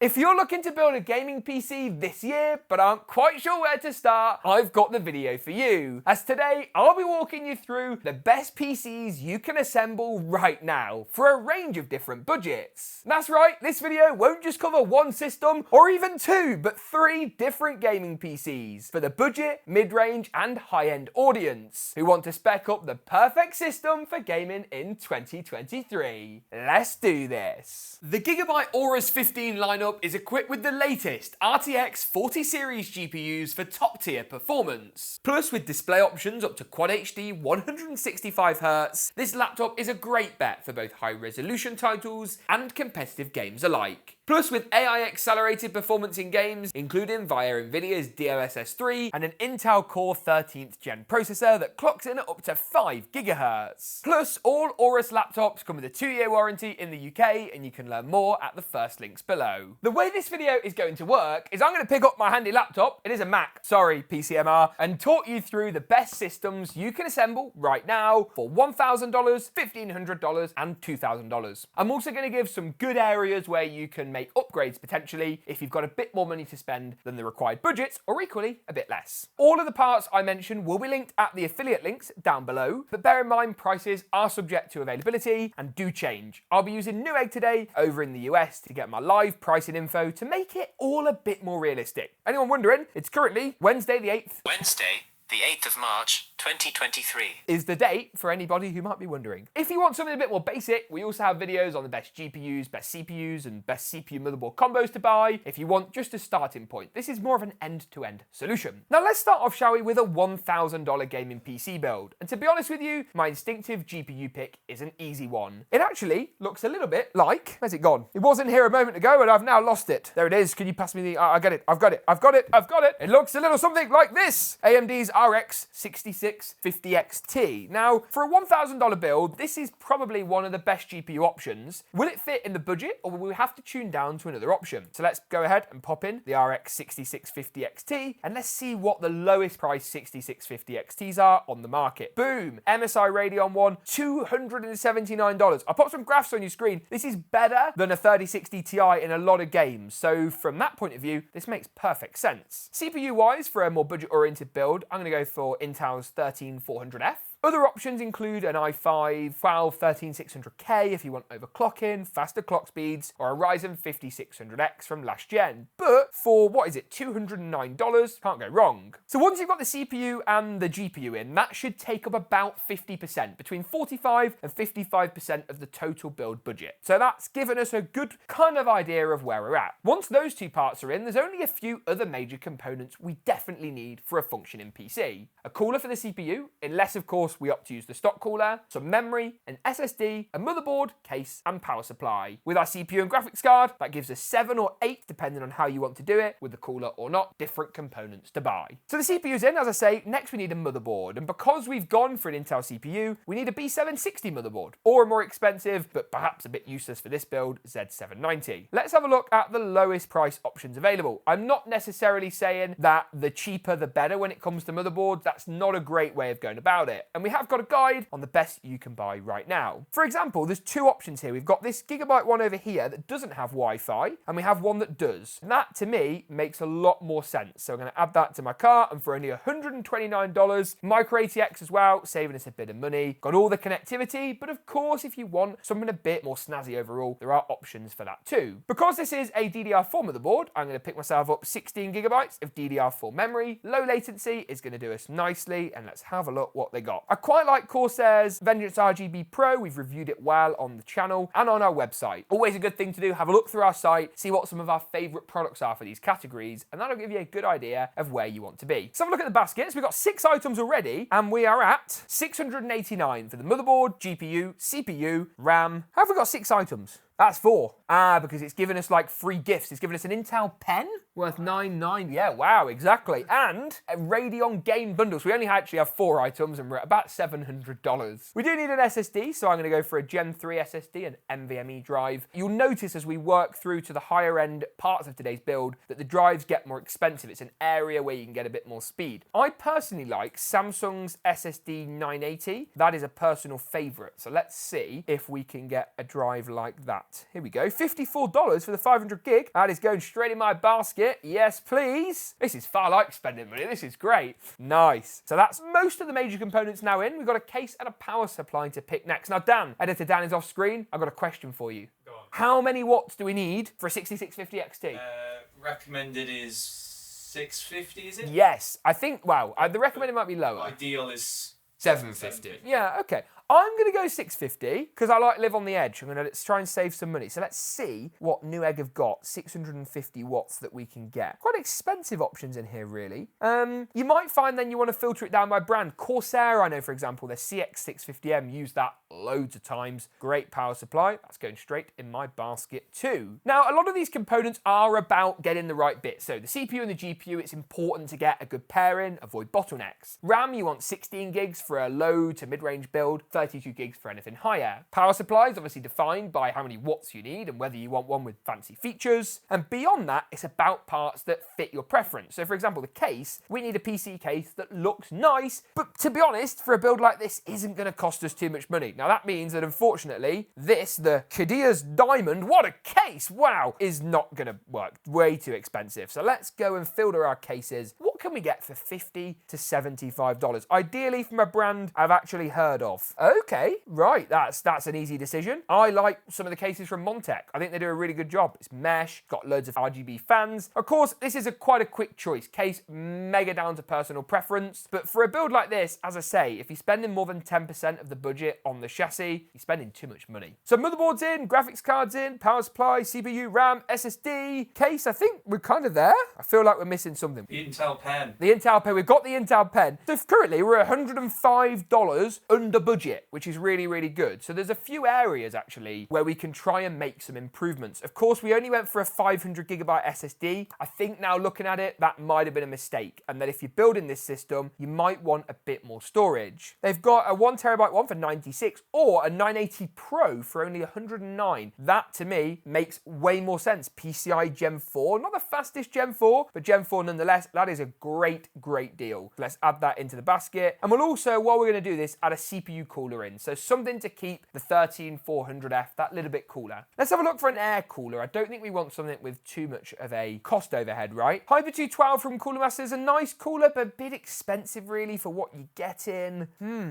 If you're looking to build a gaming PC this year, but aren't quite sure where to start, I've got the video for you. As today, I'll be walking you through the best PCs you can assemble right now for a range of different budgets. That's right, this video won't just cover one system or even two, but 3 different gaming PCs for the budget, mid-range, and high-end audience who want to spec up the perfect system for gaming in 2023. Let's do this. The Gigabyte Aorus 15 lineup is equipped with the latest RTX 40 series GPUs for top-tier performance. Plus, with display options up to Quad HD 165Hz, this laptop is a great bet for both high-resolution titles and competitive games alike. Plus, with AI accelerated performance in games, including via Nvidia's DLSS 3 and an Intel Core 13th Gen processor that clocks in at up to 5 GHz. Plus, all Aorus laptops come with a 2-year warranty in the UK, and you can learn more at the first links below. The way this video is going to work is I'm going to pick up my handy laptop, it is a Mac, sorry PCMR, and talk you through the best systems you can assemble right now for $1,000, $1,500, and $2,000. I'm also going to give some good areas where you can make upgrades potentially if you've got a bit more money to spend than the required budgets, or equally a bit less. All of the parts I mentioned will be linked at the affiliate links down below, but bear in mind prices are subject to availability and do change. I'll be using Newegg today over in the US to get my live pricing info to make it all a bit more realistic. Anyone wondering? It's currently Wednesday the 8th. Wednesday, the 8th of March, 2023. Is the date for anybody who might be wondering. If you want something a bit more basic, we also have videos on the best GPUs, best CPUs, and best CPU motherboard combos to buy if you want just a starting point. This is more of an end-to-end solution. Now let's start off, shall we, with a $1,000 gaming PC build. And to be honest with you, my instinctive GPU pick is an easy one. It actually looks a little bit like, where's it gone? It wasn't here a moment ago and I've now lost it. There it is. Can you pass me the, I got it. I've got it. It looks a little something like this. AMD's RX 6650 XT. Now, for a $1,000 build, this is probably one of the best GPU options. Will it fit in the budget, or will we have to tune down to another option? So let's go ahead and pop in the RX 6650 XT, and let's see what the lowest price 6650 XTs are on the market. Boom! MSI Radeon one, $279. I'll pop some graphs on your screen. This is better than a 3060 Ti in a lot of games, so from that point of view, this makes perfect sense. CPU-wise, for a more budget-oriented build, I'm going to go for Intel's 13400F. Other options include an i5 12600K if you want overclocking, faster clock speeds, or a Ryzen 5600X from last gen. But for, what is it, $209, can't go wrong. So once you've got the CPU and the GPU in, that should take up about 50%, between 45 and 55% of the total build budget. So that's given us a good kind of idea of where we're at. Once those two parts are in, there's only a few other major components we definitely need for a functioning PC. A cooler for the CPU, unless of course we opt to use the stock cooler, some memory, an SSD, a motherboard, case, and power supply. With our CPU and graphics card, that gives us 7 or 8, depending on how you want to do it, with the cooler or not, different components to buy. So the CPU's in, as I say, next we need a motherboard, and because we've gone for an Intel CPU, we need a B760 motherboard, or a more expensive, but perhaps a bit useless for this build, Z790. Let's have a look at the lowest price options available. I'm not necessarily saying that the cheaper the better when it comes to motherboards. That's not a great way of going about it. And we have got a guide on the best you can buy right now. For example, there's 2 options here. We've got this Gigabyte one over here that doesn't have Wi-Fi, and we have one that does. And that, to me, makes a lot more sense. So I'm going to add that to my cart, and for only $129, micro ATX as well, saving us a bit of money. Got all the connectivity, but of course, if you want something a bit more snazzy overall, there are options for that too. Because this is a DDR4 motherboard, I'm going to pick myself up 16 gigabytes of DDR4 memory. Low latency is going to do us nicely, and let's have a look what they got. I quite like Corsair's Vengeance RGB Pro. We've reviewed it well on the channel and on our website. Always a good thing to do, have a look through our site, see what some of our favorite products are for these categories, and that'll give you a good idea of where you want to be. So have a look at the baskets. We've got 6 items already, and we are at $689 for the motherboard, GPU, CPU, RAM. How have we got 6 items? That's 4. Because it's given us like free gifts. It's given us an Intel pen worth $9.90. Yeah, wow, exactly. And a Radeon game bundle. So we only actually have 4 items and we're at about $700. We do need an SSD, so I'm going to go for a Gen 3 SSD, an NVMe drive. You'll notice as we work through to the higher end parts of today's build that the drives get more expensive. It's an area where you can get a bit more speed. I personally like Samsung's SSD 980. That is a personal favorite. So let's see if we can get a drive like that. Right, here we go. $54 for the 500 gig. That is going straight in my basket. Yes, please. This is far like spending money. This is great. Nice. So that's most of the major components now in. We've got a case and a power supply to pick next. Now, Dan, editor Dan is off screen. I've got a question for you. Go on. How many watts do we need for a 6650 XT? Recommended is 650, is it? Yes, I think, well, the recommended might be lower. Ideal is 750. Yeah, okay. I'm going to go 650 because I like live on the edge. I'm going to try and save some money. So let's see what Newegg have got. 650 watts that we can get. Quite expensive options in here, really. You might find then you want to filter it down by brand. Corsair, I know, for example, their CX650M, use that loads of times. Great power supply. That's going straight in my basket too. Now, a lot of these components are about getting the right bit. So the CPU and the GPU, it's important to get a good pairing, avoid bottlenecks. RAM, you want 16 gigs for a low to mid-range build. 32 gigs for anything higher. Power supply is obviously defined by how many watts you need and whether you want one with fancy features. And beyond that, it's about parts that fit your preference. So for example, the case, we need a PC case that looks nice, but to be honest, for a build like this, isn't going to cost us too much money. Now that means that unfortunately, this, the Cadilla's Diamond, what a case, wow, is not going to work. Way too expensive. So let's go and filter our cases. What can we get for $50 to $75? Ideally from a brand I've actually heard of. Okay, right, that's an easy decision. I like some of the cases from Montech. I think they do a really good job. It's mesh, got loads of RGB fans. Of course, this is quite a quick choice. Case mega down to personal preference. But for a build like this, as I say, if you're spending more than 10% of the budget on the chassis, you're spending too much money. So motherboard's in, graphics cards in, power supply, CPU, RAM, SSD. Case, I think we're kind of there. I feel like we're missing something. the Intel pen. The Intel pen, we've got the Intel pen. So currently we're $105 under budget, which is really, really good. So there's a few areas actually where we can try and make some improvements. Of course, we only went for a 500 gigabyte SSD. I think now looking at it, that might have been a mistake. And that if you're building this system, you might want a bit more storage. They've got a 1 terabyte one for 96 or a 980 Pro for only 109. That to me makes way more sense. PCI Gen 4, not the fastest Gen 4, but Gen 4 nonetheless. That is a great, great deal. Let's add that into the basket. And we'll also, while we're going to do this, add a CPU cooler in. So something to keep the 13400F that little bit cooler. Let's have a look for an air cooler. I don't think we want something with too much of a cost overhead, right? Hyper 212 from Cooler Master is a nice cooler, but a bit expensive really for what you get in.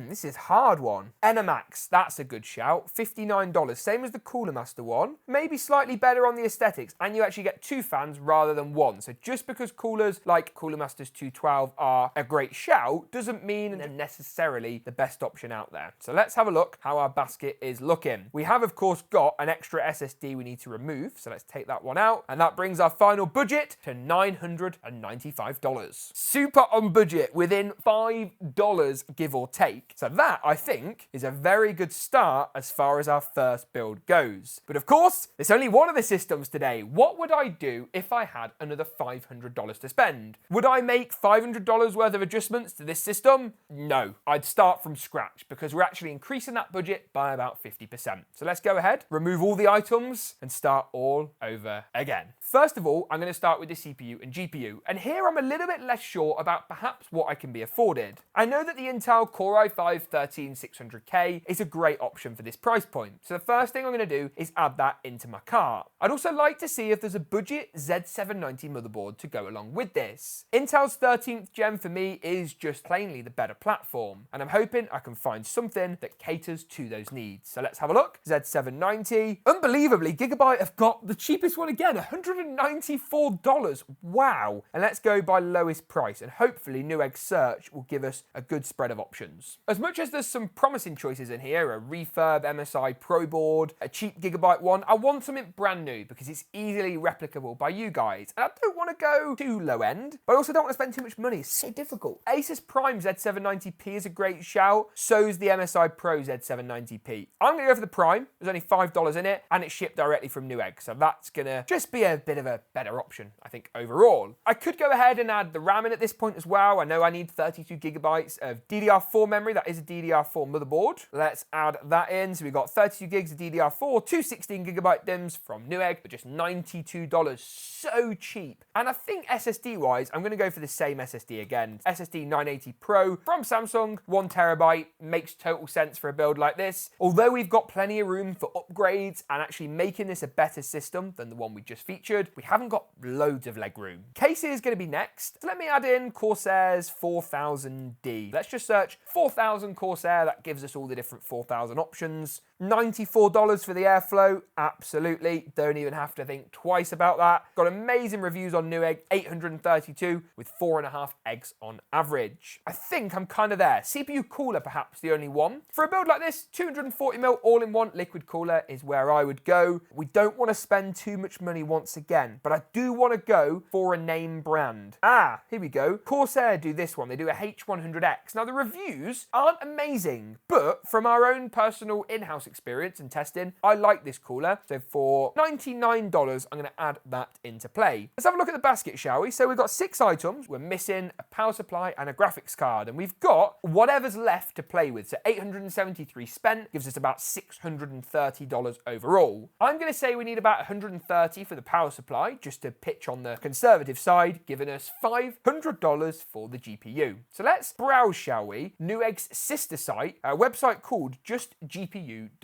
This is a hard one. Enermax, that's a good shout. $59, same as the Cooler Master one. Maybe slightly better on the aesthetics, and you actually get 2 fans rather than 1. So just because coolers like Cooler Master's 212 are a great shout, doesn't mean they're necessarily the best option out there. So let's have a look how our basket is looking. We have, of course, got an extra SSD we need to remove, so let's take that one out, and that brings our final budget to $995. Super on budget, within $5, give or take. So that, I think, is a very good start as far as our first build goes. But of course, there's only one of the systems today. What would I do if I had another $500 to spend? Would I make $500 worth of adjustments to this system? No, I'd start from scratch because we're actually increasing that budget by about 50%. So let's go ahead, remove all the items and start all over again. First of all, I'm going to start with the CPU and GPU. And here I'm a little bit less sure about perhaps what I can be afforded. I know that the Intel Core i5-13600K is a great option for this price point. So the first thing I'm going to do is add that into my cart. I'd also like to see if there's a budget Z790 motherboard to go along with this. Intel's 13th gen for me is just plainly the better platform. And I'm hoping I can find something that caters to those needs. So let's have a look. Z790. Unbelievably, Gigabyte have got the cheapest one again, $194. Wow. And let's go by lowest price, and hopefully Newegg search will give us a good spread of options. As much as there's some promising choices in here, a refurb MSI Pro board, a cheap Gigabyte one, I want something brand new because it's easily replicable by you guys. And I don't want to go too low end, but I also don't want to spend too much money. It's so difficult. Asus Prime Z790P is a great shout. So's the MSI Pro Z790P. I'm going to go for the Prime. There's only $5 in it, and it's shipped directly from Newegg. So that's going to just be a bit of a better option, I think, overall. I could go ahead and add the RAM in at this point as well. I know I need 32 gigabytes of DDR4 memory. That is a DDR4 motherboard. Let's add that in. So we've got 32 gigs of DDR4, two 16 gigabyte DIMMs from Newegg for just $92. So cheap. And I think SSD-wise, I'm going to go go for the same SSD again. SSD 980 Pro from Samsung, 1TB, makes total sense for a build like this. Although we've got plenty of room for upgrades and actually making this a better system than the one we just featured, we haven't got loads of leg room. Case is going to be next. So let me add in Corsair's 4000D. Let's just search 4000 Corsair. That gives us all the different 4000 options. $94 for the airflow, absolutely. Don't even have to think twice about that. Got amazing reviews on Newegg, 832 with 4.5 eggs on average. I think I'm kind of there. CPU cooler perhaps the only one. For a build like this, 240mm all-in-one liquid cooler is where I would go. We don't want to spend too much money once again, but I do want to go for a name brand. Here we go. Corsair do this one. They do a H100X. Now the reviews aren't amazing, but from our own personal in-house experience and testing, I like this cooler. So for $99, I'm going to add that into play. Let's have a look at the basket, shall we? So we've got 6 items. We're missing a power supply and a graphics card, and we've got whatever's left to play with. So 873 spent gives us about $630 overall. I'm going to say we need about 130 for the power supply, just to pitch on the conservative side, giving us $500 for the GPU. So let's browse, shall we? Newegg's sister site, a website called JustGPU.com.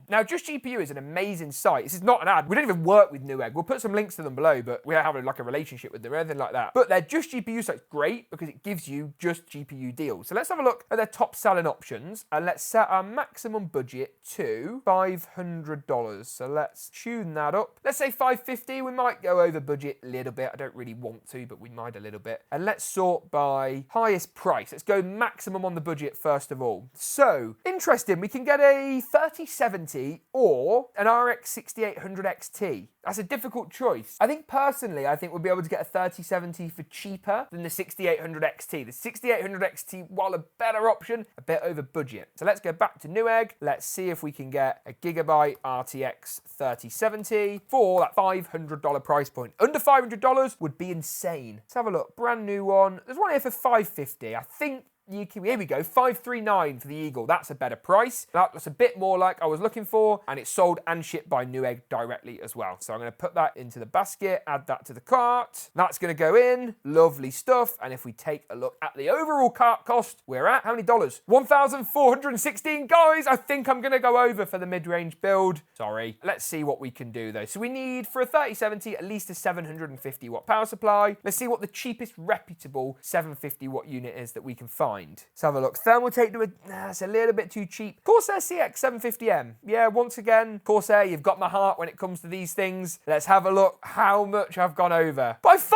Now, JustGPU is an amazing site. This is not an ad. We don't even work with Newegg. We'll put some links to them below, but we don't have like a relationship with them or anything like that. But their JustGPU site's great because it gives you just GPU deals. So let's have a look at their top selling options, and let's set our maximum budget to $500. So let's tune that up. Let's say $550. We might go over budget a little bit. I don't really want to, but we might a little bit. And let's sort by highest price. Let's go maximum on the budget first of all. So, interesting. We can get a 3070 or an RX 6800 XT. That's a difficult choice. I think personally, we'll be able to get a 3070 for cheaper than the 6800 XT. The 6800 XT, while a better option, a bit over budget. So let's go back to Newegg. Let's see if we can get a Gigabyte RTX 3070 for that $500 price point. Under $500 would be insane. Let's have a look. Brand new one. There's one here for $550. I think here we go, $539 for the Eagle. That's a better price. That's a bit more like I was looking for, and it's sold and shipped by Newegg directly as well. So I'm going to put that into the basket, add that to the cart. That's going to go in. Lovely stuff. And if we take a look at the overall cart cost, we're at how many dollars? $1,416. Guys, I think I'm going to go over for the mid-range build. Sorry. Let's see what we can do though. So we need, for a 3070, at least a 750 watt power supply. Let's see what the cheapest reputable 750 watt unit is that we can find. Let's have a look. Thermal tape to it's a little bit too cheap. Corsair CX750M. Yeah, once again, Corsair, you've got my heart when it comes to these things. Let's have a look how much I've gone over. By $5!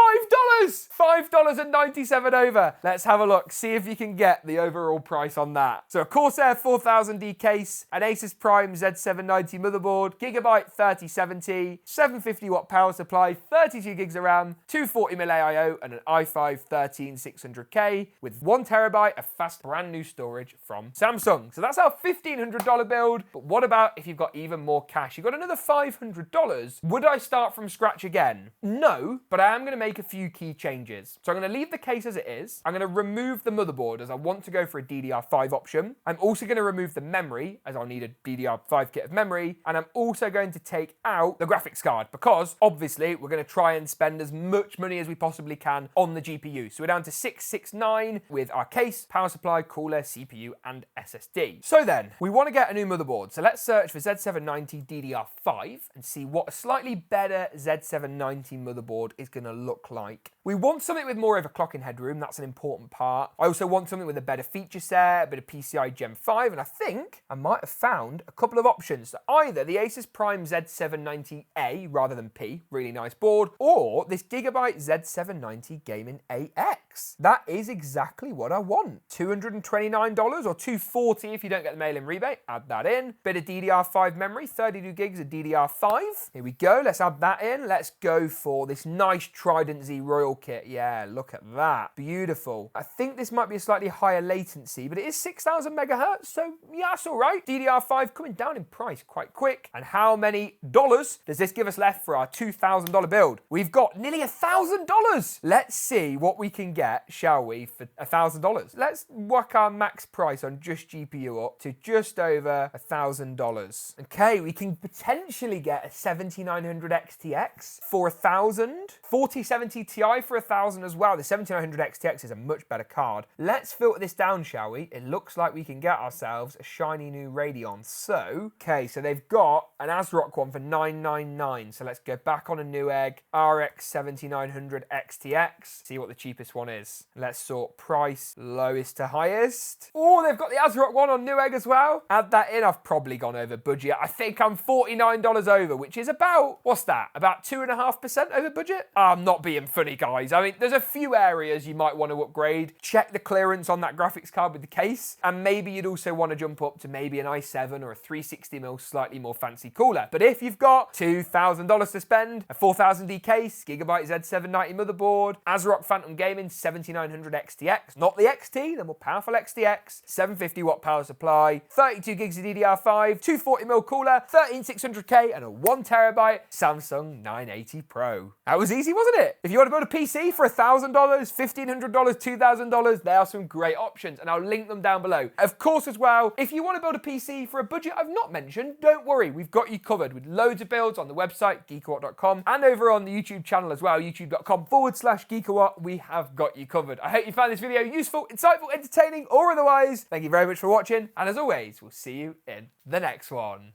$5.97 over. Let's have a look. See if you can get the overall price on that. So a Corsair 4000D case, an ASUS Prime Z790 motherboard, Gigabyte 3070, 750 watt power supply, 32 gigs of RAM, 240mm AIO, and an i5 13600K with 1TB of fast brand new storage from Samsung. So that's our $1,500 build. But what about if you've got even more cash? You've got another $500. Would I start from scratch again? No, but I am going to make a few key changes. So I'm going to leave the case as it is. I'm going to remove the motherboard as I want to go for a DDR5 option. I'm also going to remove the memory as I'll need a DDR5 kit of memory. And I'm also going to take out the graphics card because obviously we're going to try and spend as much money as we possibly can on the GPU. So we're down to $669 with our case, power supply, cooler, CPU, and SSD. So then, we want to get a new motherboard. So let's search for Z790 DDR5 and see what a slightly better Z790 motherboard is going to look like. We want something with more overclocking headroom. That's an important part. I also want something with a better feature set, a bit of PCI Gen 5, and I think I might have found a couple of options. So either the ASUS Prime Z790A rather than P, really nice board, or this Gigabyte Z790 Gaming AX. That is exactly what I want. $229 or $240 if you don't get the mail-in rebate. Add that in. Bit of DDR5 memory, 32 gigs of DDR5. Here we go. Let's add that in. Let's go for this nice Trident Z Royal kit. Yeah, look at that. Beautiful. I think this might be a slightly higher latency, but it is 6,000 megahertz, so yeah, that's all right. DDR5 coming down in price quite quick. And how many dollars does this give us left for our $2,000 build? We've got nearly $1,000. Let's see what we can get get, shall we, for $1,000? Let's whack our max price on just GPU up to just over $1,000. Okay, we can potentially get a 7900 XTX for $1,000, 4070 Ti for $1,000 as well. The 7900 XTX is a much better card. Let's filter this down, shall we? It looks like we can get ourselves a shiny new Radeon. So, okay, so they've got an ASRock one for $999. So let's go back on a Newegg RX 7900 XTX, see what the cheapest one is. Let's sort price lowest to highest. Oh, they've got the ASRock one on Newegg as well. Add that in. I've probably gone over budget. I think I'm $49 over, which is about, what's that? About 2.5% over budget? I'm not being funny, guys. I mean, there's a few areas you might want to upgrade. Check the clearance on that graphics card with the case, and maybe you'd also want to jump up to maybe an i7 or a 360mm slightly more fancy cooler. But if you've got $2,000 to spend, a 4000D case, Gigabyte Z790 motherboard, ASRock Phantom Gaming 7900 XTX, not the XT, the more powerful XTX, 750 watt power supply, 32 gigs of DDR5, 240mm cooler, 13600K, and a 1TB Samsung 980 Pro. That was easy, wasn't it? If you want to build a PC for $1,000, $1,500, $2,000, there are some great options, and I'll link them down below. Of course, as well, if you want to build a PC for a budget I've not mentioned, don't worry, we've got you covered with loads of builds on the website, GeekaWhat.com, and over on the YouTube channel as well, youtube.com/GeekaWhat. We have got you covered. I hope you found this video useful, insightful, entertaining, or otherwise. Thank you very much for watching, and as always, we'll see you in the next one.